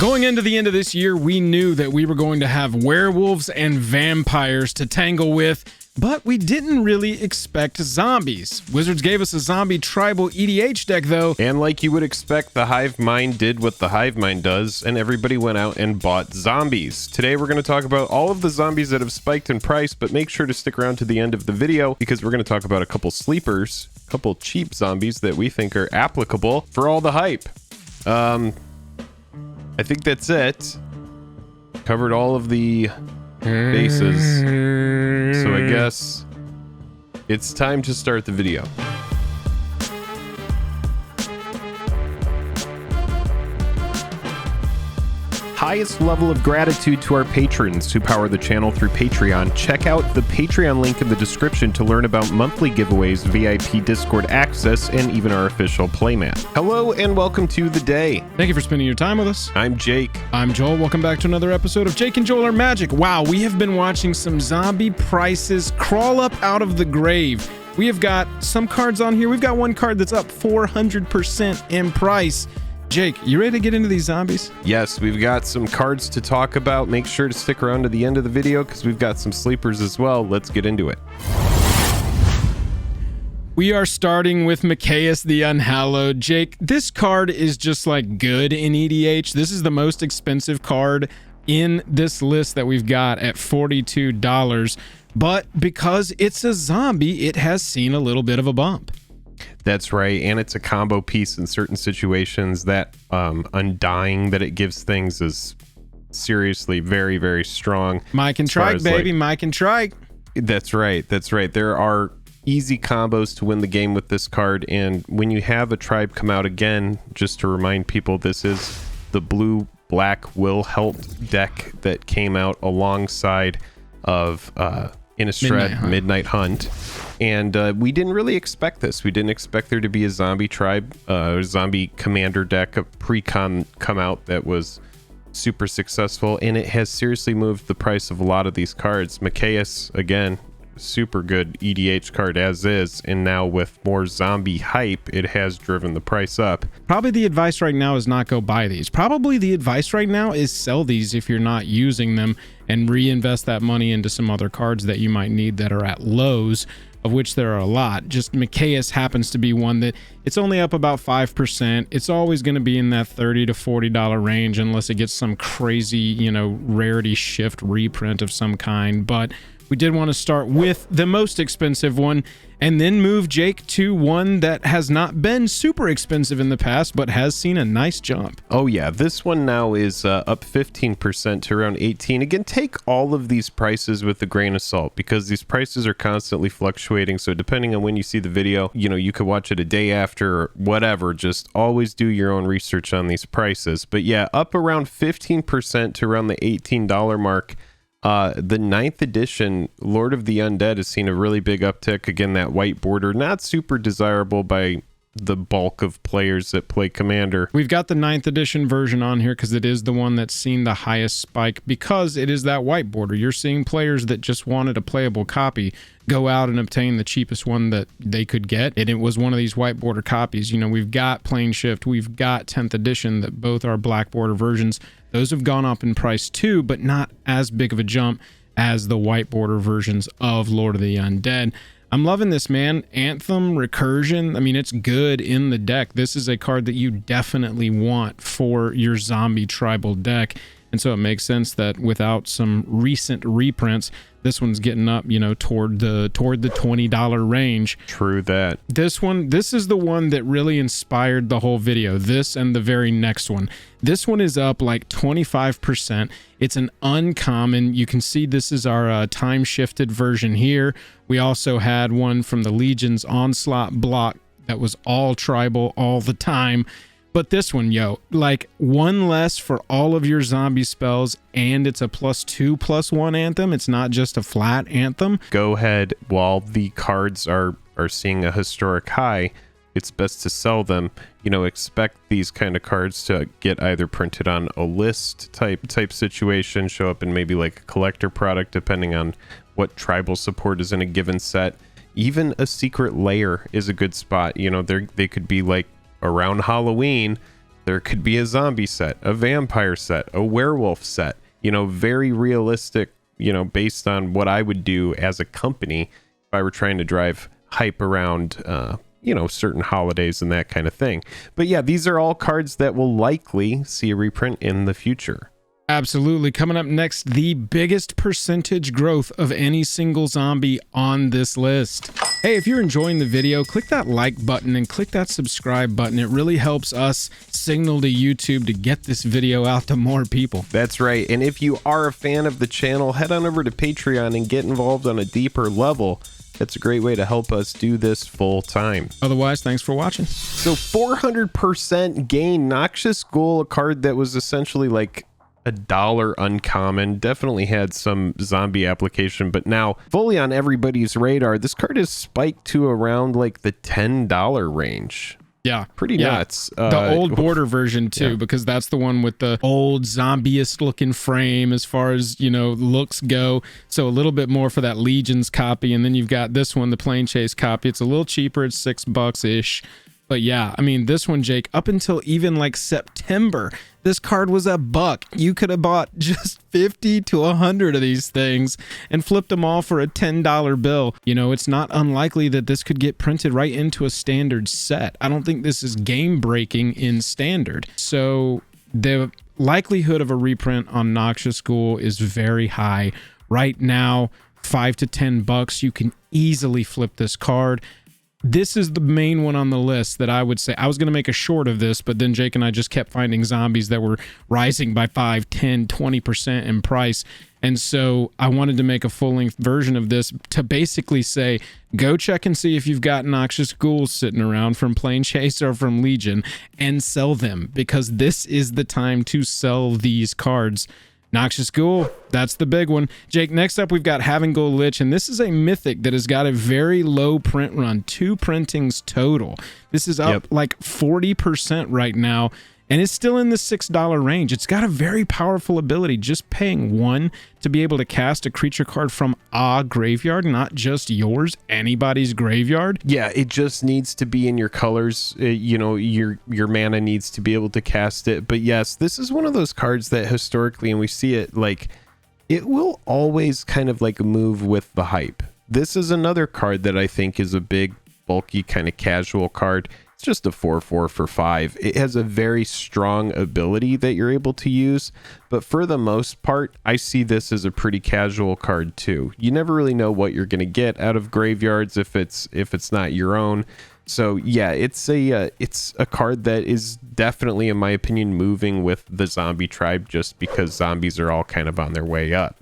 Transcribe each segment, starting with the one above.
Going into the end of this year, we knew that we were going to have werewolves and vampires to tangle with, but we didn't really expect zombies. Wizards gave us a zombie tribal EDH deck though. And like you would expect, the hive mind did what the hive mind does, and everybody went out and bought zombies. Today we're going to talk about all of the zombies that have spiked in price, but make sure to stick around to the end of the video because we're going to talk about a couple sleepers, a couple cheap zombies that we think are applicable for all the hype. I think that's it. Covered all of the bases. So I guess it's time to start the video. Highest level of gratitude to our patrons who power the channel through Patreon. Check out the Patreon link in the description to learn about monthly giveaways, VIP Discord access, and even our official playmat. Hello and welcome to The Day. Thank you for spending your time with us. I'm Jake. I'm Joel. Welcome back to another episode of Jake and Joel Are Magic. Wow, we have been watching some zombie prices crawl up out of the grave. We have got some cards on here. We've got one card that's up 400% in price. Jake, you ready to get into these zombies? Yes, we've got some cards to talk about. Make sure to stick around to the end of the video because we've got some sleepers as well. Let's get into it. We are starting with Mikaeus the Unhallowed. Jake, this card is just like good in EDH. This is the most expensive card in this list that we've got at $42. But because it's a zombie, it has seen a little bit of a bump. That's right, and it's a combo piece in certain situations. That undying that it gives things is seriously very, very strong. Mike and Trike, baby, Mike and Trike. That's right, that's right. There are easy combos to win the game with this card, and when you have a tribe come out again, just to remind people, this is the blue-black Wilhelt deck that came out alongside of Innistrad Midnight Hunt. And we didn't really expect this. We didn't expect there to be a zombie tribe, zombie commander deck, a pre-con come out that was super successful, and it has seriously moved the price of a lot of these cards. Mikaeus, again, super good EDH card as is, and now with more zombie hype, it has driven the price up. Probably the advice right now is not go buy these. Probably the advice right now is sell these if you're not using them and reinvest that money into some other cards that you might need that are at lows, of which there are a lot. Just Mikaeus happens to be one that it's only up about 5%. It's always going to be in that $30 to $40 range unless it gets some crazy, you know, rarity shift reprint of some kind. But we did want to start with the most expensive one and then move, Jake, to one that has not been super expensive in the past, but has seen a nice jump. Oh yeah, this one now is up 15% to around 18. Again, take all of these prices with a grain of salt because these prices are constantly fluctuating. So depending on when you see the video, you know, you could watch it a day after or whatever. Just always do your own research on these prices. But yeah, up around 15% to around the $18 mark. The 9th edition Lord of the Undead has seen a really big uptick. Again, that white border, not super desirable by the bulk of players that play Commander. We've got the 9th edition version on here because it is the one that's seen the highest spike because it is that white border. You're seeing players that just wanted a playable copy go out and obtain the cheapest one that they could get, and it was one of these white border copies. You know, we've got Plane Shift, we've got 10th edition that both are black border versions. Those have gone up in price too, but not as big of a jump as the white border versions of Lord of the Undead. I'm loving this, man. Anthem, Recursion, I mean, it's good in the deck. This is a card that you definitely want for your zombie tribal deck. And so it makes sense that without some recent reprints, this one's getting up, you know, toward the $20 range. True that. This is the one that really inspired the whole video. This and the very next one. This one is up like 25%. It's an uncommon. You can see this is our time-shifted version here. We also had one from the Legion's Onslaught block that was all tribal all the time. But this one, yo, like one less for all of your zombie spells, and it's a +2/+1 Anthem. It's not just a flat Anthem. Go ahead, while the cards are seeing a historic high, it's best to sell them. You know, expect these kind of cards to get either printed on a list type situation, show up in maybe like a collector product, depending on what tribal support is in a given set. Even a secret lair is a good spot. You know, they could be like around Halloween, There could be a zombie set, a vampire set, a werewolf set, very realistic, based on what I would do as a company if I were trying to drive hype around, certain holidays and that kind of thing. But yeah, these are all cards that will likely see a reprint in the future. Absolutely. Coming up next, the biggest percentage growth of any single zombie on this list. Hey, if you're enjoying the video, click that like button and click that subscribe button. It really helps us signal to YouTube to get this video out to more people. That's right. And if you are a fan of the channel, head on over to Patreon and get involved on a deeper level. That's a great way to help us do this full time. Otherwise, thanks for watching. So 400% gain. Noxious Ghoul, a card that was essentially like $1 uncommon, definitely had some zombie application, but now fully on everybody's radar. This card is spiked to around like the $10 range. Yeah, pretty nuts. The old border version too, because that's the one with the old zombie-est looking frame as far as looks go. So a little bit more for that Legion's copy, and then you've got this one, the Plane Chase copy. It's a little cheaper. It's $6 ish. But yeah, I mean, this one, Jake, up until even like September, this card was $1. You could have bought just 50 to 100 of these things and flipped them all for a $10 bill. It's not unlikely that this could get printed right into a standard set. I don't think this is game breaking in standard. So the likelihood of a reprint on Noxious Ghoul is very high. Right now, $5 to $10, you can easily flip this card. This is the main one on the list that I would say. I was going to make a short of this, but then Jake and I just kept finding zombies that were rising by 5, 10, 20% in price. And so I wanted to make a full-length version of this to basically say, go check and see if you've got Noxious Ghouls sitting around from Plane Chase or from Legion and sell them, because this is the time to sell these cards. Noxious Ghoul, that's the big one. Jake, next up we've got Havengul Lich, and this is a mythic that has got a very low print run, 2 printings total. This is up like 40% right now, and it's still in the $6 range. It's got a very powerful ability, just paying 1 to be able to cast a creature card from a graveyard, not just yours, anybody's graveyard. Yeah, it just needs to be in your colors. Your mana needs to be able to cast it. But yes, this is one of those cards that historically, and we see it, like, it will always kind of like move with the hype. This is another card that I think is a big, bulky, kind of casual card. Just a 4/4 for 5. It has a very strong ability that you're able to use, but for the most part, I see this as a pretty casual card too. You never really know what you're going to get out of graveyards if it's not your own. So yeah, it's a card that is definitely, in my opinion, moving with the zombie tribe, just because zombies are all kind of on their way up.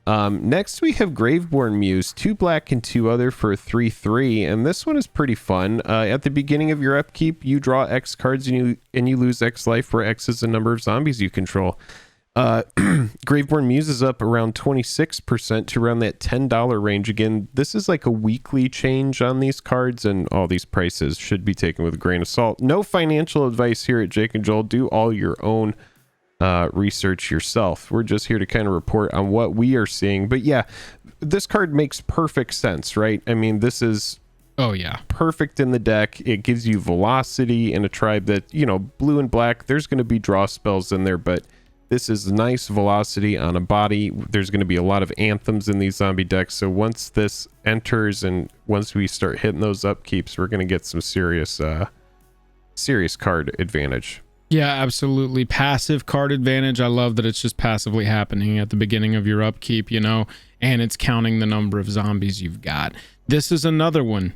Next we have Graveborn Muse, 2 black and 2 other for a 3/3, and this one is pretty fun. At the beginning of your upkeep, you draw X cards and you lose X life, where X is the number of zombies you control. Graveborn Muse is up around 26% to around that $10 range. Again, this is like a weekly change on these cards, and all these prices should be taken with a grain of salt. No financial advice here at Jake and Joel. Do all your own research yourself. We're just here to kind of report on what we are seeing. But yeah, this card makes perfect sense, right? I mean, this is perfect in the deck. It gives you velocity in a tribe that, blue and black, there's going to be draw spells in there, but this is nice velocity on a body. There's going to be a lot of anthems in these zombie decks, so once this enters and once we start hitting those upkeeps, we're going to get some serious card advantage. Yeah, absolutely. Passive card advantage. I love that it's just passively happening at the beginning of your upkeep, and it's counting the number of zombies you've got. This is another one,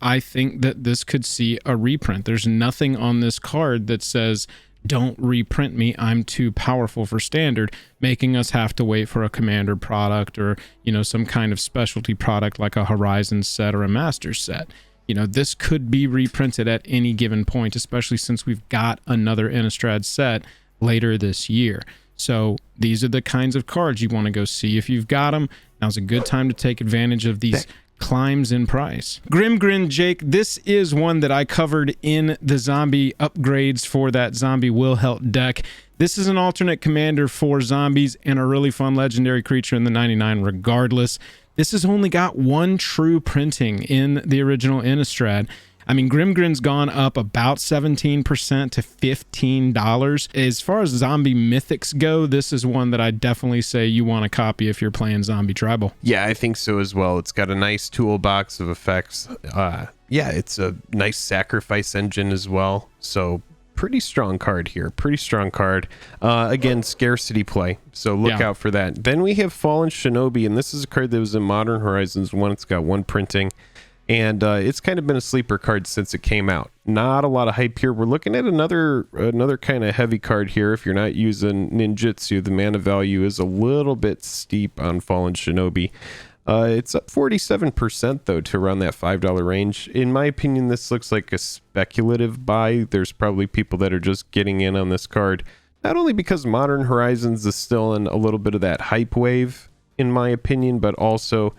I think that this could see a reprint. There's nothing on this card that says, don't reprint me, I'm too powerful for standard, making us have to wait for a commander product or, some kind of specialty product like a Horizon set or a Master set. This could be reprinted at any given point, especially since we've got another Innistrad set later this year. So these are the kinds of cards you want to go see if you've got them. Now's a good time to take advantage of these climbs in price. Grimgrin, Jake, this is one that I covered in the zombie upgrades for that zombie Wilhelt deck. This is an alternate commander for zombies and a really fun legendary creature in the 99 regardless. This has only got 1 true printing in the original Innistrad. I mean, Grimgrin's gone up about 17% to $15. As far as zombie mythics go, this is one that I definitely say you want to copy if you're playing zombie tribal. Yeah, I think so as well. It's got a nice toolbox of effects. Yeah, it's a nice sacrifice engine as well. So pretty strong card here. Pretty strong card. Again, scarcity play. So look out for that. Then we have Fallen Shinobi, and this is a card that was in Modern Horizons 1. It's got 1 printing. And it's kind of been a sleeper card since it came out. Not a lot of hype here. We're looking at another kind of heavy card here. If you're not using ninjutsu, the mana value is a little bit steep on Fallen Shinobi. It's up 47% though to around that $5 range. In my opinion, this looks like a speculative buy. There's probably people that are just getting in on this card, not only because Modern Horizons is still in a little bit of that hype wave, in my opinion, but also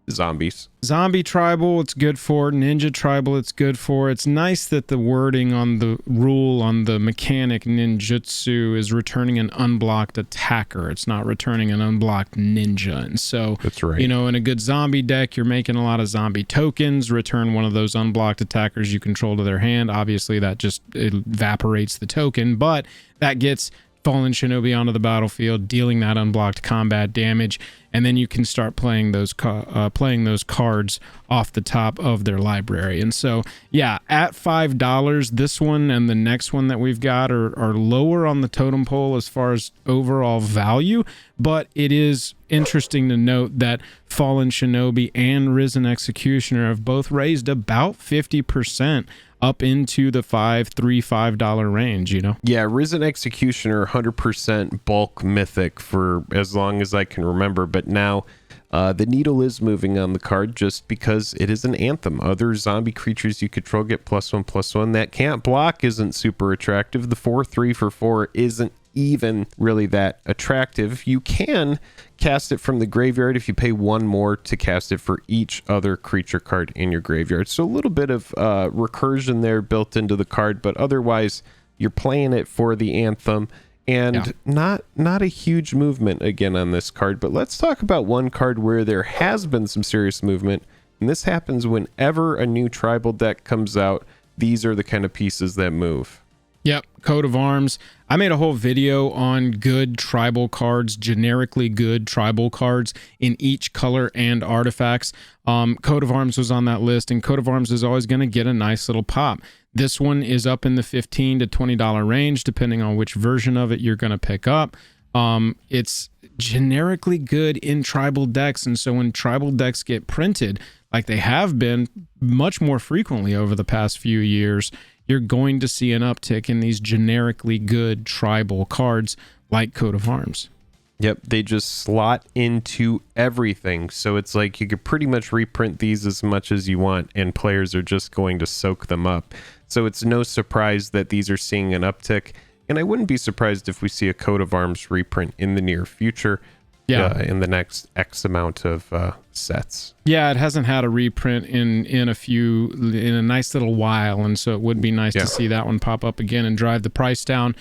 zombies. Zombie tribal, it's good for. Ninja tribal, it's good for. It's nice that the wording on the rule on the mechanic ninjutsu is returning an unblocked attacker. It's not returning an unblocked ninja. And so, that's right. You know, in a good zombie deck, you're making a lot of zombie tokens. Return one of those unblocked attackers you control to their hand. Obviously, that just evaporates the token, but that gets Fallen Shinobi onto the battlefield, dealing that unblocked combat damage, and then you can start playing those cards off the top of their library. And so, yeah, at $5, this one and the next one that we've got are lower on the totem pole as far as overall value, but it is interesting to note that Fallen Shinobi and Risen Executioner have both raised about 50% up into the $5 range, you know? Yeah, Risen Executioner, 100% bulk mythic for as long as I can remember, but now the needle is moving on the card just because it is an Anthem. Other zombie creatures you control get +1/+1. That can't block isn't super attractive. The 4/3 for 4 isn't even really that attractive. You can cast it from the graveyard if you pay 1 more to cast it for each other creature card in your graveyard. So a little bit of recursion there built into the card, but otherwise you're playing it for the Anthem, and not a huge movement again on this card. But let's talk about one card where there has been some serious movement, and this happens whenever a new tribal deck comes out. These are the kind of pieces that move. Yep, Coat of Arms. I made a whole video on good tribal cards, generically good tribal cards in each color and artifacts. Coat of Arms was on that list, and Coat of Arms is always going to get a nice little pop. This one is up in the $15 to $20 range, depending on which version of it you're going to pick up. It's generically good in tribal decks, and so when tribal decks get printed, like they have been much more frequently over the past few years, you're going to see an uptick in these generically good tribal cards like Coat of Arms. Yep, they just slot into everything. So it's like you could pretty much reprint these as much as you want, and players are just going to soak them up. So it's no surprise that these are seeing an uptick. And I wouldn't be surprised if we see a Coat of Arms reprint in the near future. In the next X amount of sets. Yeah, it hasn't had a reprint in a nice little while, and so it would be nice to see that one pop up again and drive the price down.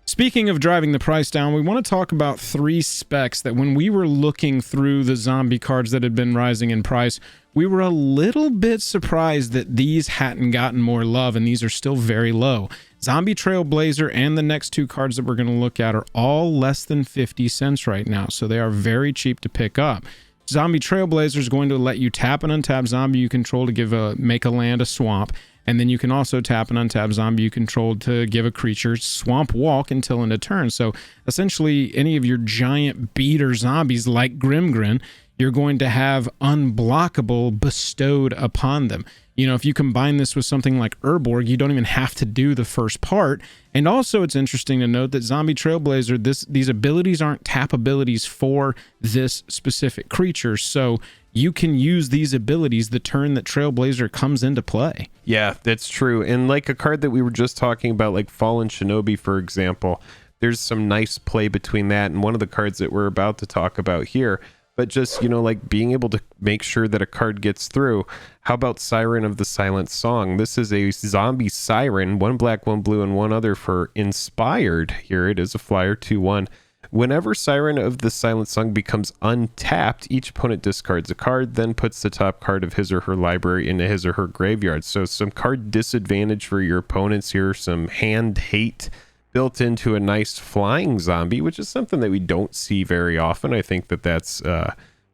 Speaking of driving the price down, we want to talk about 3 specs that when we were looking through the zombie cards that had been rising in price, we were a little bit surprised that these hadn't gotten more love, and these are still very low. Zombie Trailblazer and the next 2 cards that we're going to look at are all less than 50 cents right now, so they are very cheap to pick up. Zombie Trailblazer is going to let you tap an untapped zombie you control to make a land a swamp, and then you can also tap an untapped zombie you control to give a creature Swamp Walk until end of turn. So essentially, any of your giant beater zombies like Grimgrin, you're going to have unblockable bestowed upon them. You know, if you combine this with something like Urborg, you don't even have to do the first part. And also, it's interesting to note that Zombie Trailblazer, these abilities aren't tap abilities for this specific creature. So you can use these abilities the turn that Trailblazer comes into play. Yeah, that's true. And like a card that we were just talking about, like Fallen Shinobi, for example, there's some nice play between that and one of the cards that we're about to talk about here. But just, you know, like being able to make sure that a card gets through. How about Siren of the Silent Song? This is a zombie siren, 1 black, 1 blue, and 1 other for Inspired. Here it is, a flyer, 2/1. Whenever Siren of the Silent Song becomes untapped, each opponent discards a card, then puts the top card of his or her library into his or her graveyard. So some card disadvantage for your opponents here, some hand hate built into a nice flying zombie, which is something that we don't see very often. I think that that's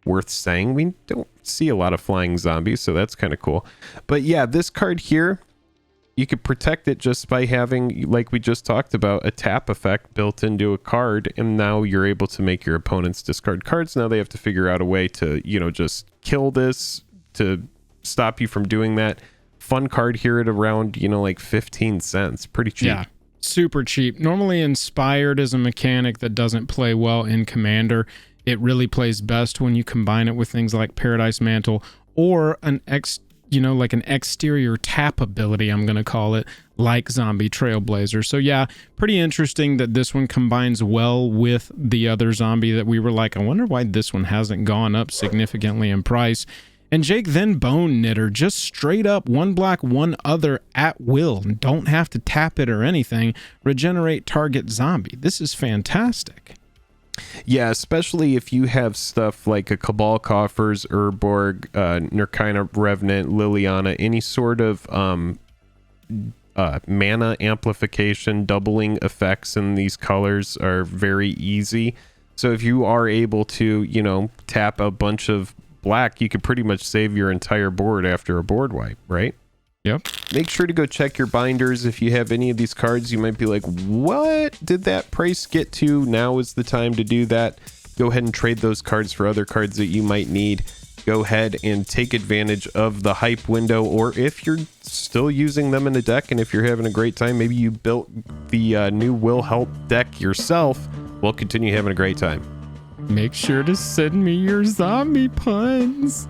worth saying. We don't see a lot of flying zombies, so that's kind of cool. But yeah, this card here, you could protect it just by having, like we just talked about, a tap effect built into a card, and now you're able to make your opponents discard cards. Now they have to figure out a way to, just kill this to stop you from doing that. Fun card here at around, like 15 cents. Pretty cheap. Yeah, super cheap. Normally Inspired is a mechanic that doesn't play well in Commander. It really plays best when you combine it with things like Paradise Mantle or an like an exterior tap ability, I'm going to call it, like Zombie Trailblazer. So yeah, pretty interesting that this one combines well with the other zombie that we were like, I wonder why this one hasn't gone up significantly in price. And Jake, then Bone Knitter, just straight up 1 black, 1 other at will. Don't have to tap it or anything. Regenerate target zombie. This is fantastic. Yeah, especially if you have stuff like a Cabal Coffers, Urborg, Nurkina Revenant, Liliana, any sort of mana amplification, doubling effects in these colors are very easy. So if you are able to, tap a bunch of black, you could pretty much save your entire board after a board wipe, right? Yep. Make sure to go check your binders. If you have any of these cards, you might be like, what did that price get to? Now is the time to do that. Go ahead and trade those cards for other cards that you might need. Go ahead and take advantage of the hype window, or if you're still using them in a deck and if you're having a great time, maybe you built the new Wilhelt deck yourself, well, continue having a great time. Make sure to send me your zombie puns.